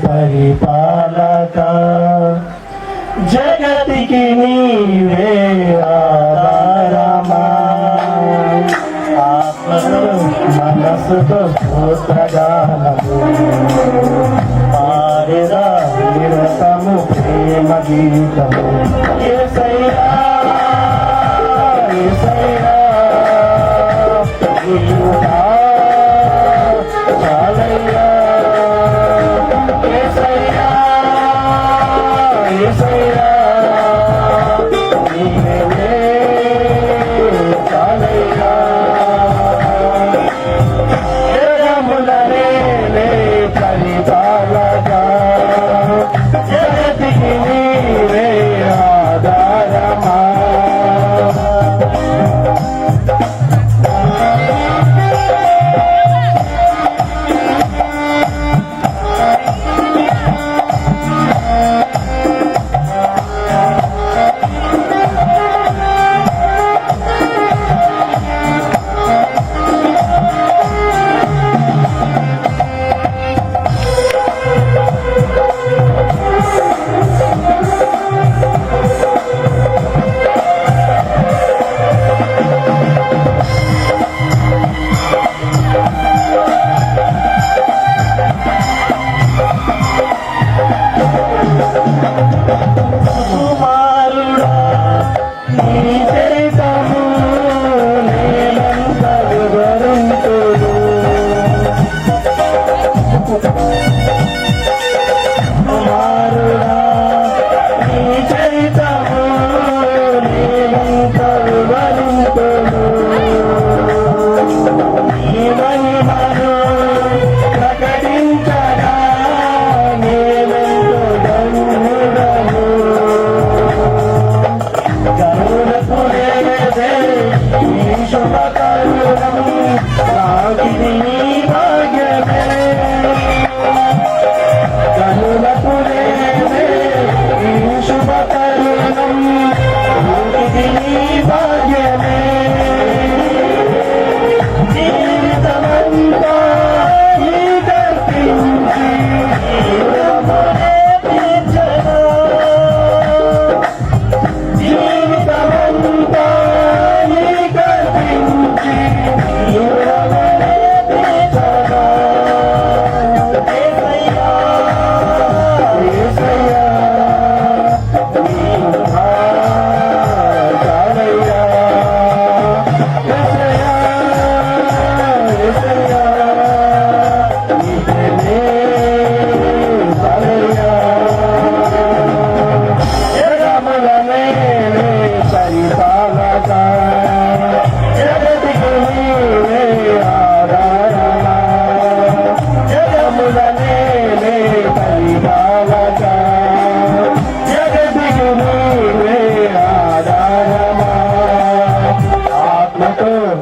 పరిపాలక జగతికి నీవే ఆధారమా ఆత్మను మనసుతో స్తోత్రగానము పాడెదా నిరతము ప్రేమ గీతము యేసయ్యా యేసయ్యా నీవునా చాలయ్యా యేసయ్యా యేసయ్యా నీవే చాలయ్యా జగములనే పరిపాలక జగతికి నీవే ఆధారమా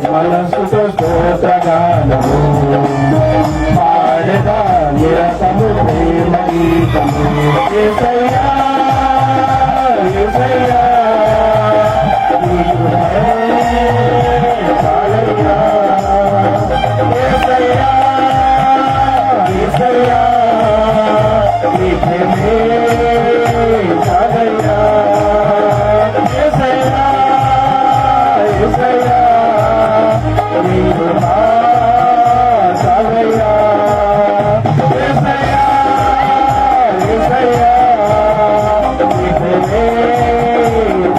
మనసుతో స్తోత్రగానము పాడెదా నిరతము ప్రేమ గీతము యేసయ్యా యేసయ్యా నీవే చాలయ్యా యేసయ్యా యేసయ్యా నీవే చాలయ్యా యేసయ్యా యేసయ్యా నీవునా చాలయ్యా యేసయ్యా యేసయ్యా నీవే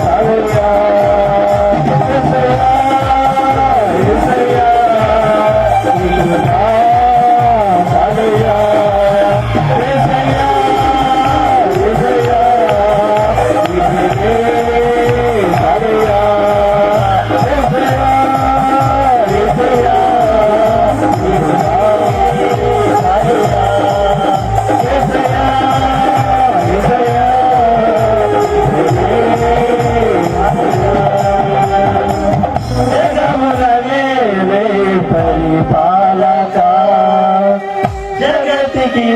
చాలయ్యా యేసయ్యా యేసయ్యా నీవునా చాలయ్యా యేసయ్యా యేసయ్యా నీవే చాలయ్యా పరిపాలక జగతికి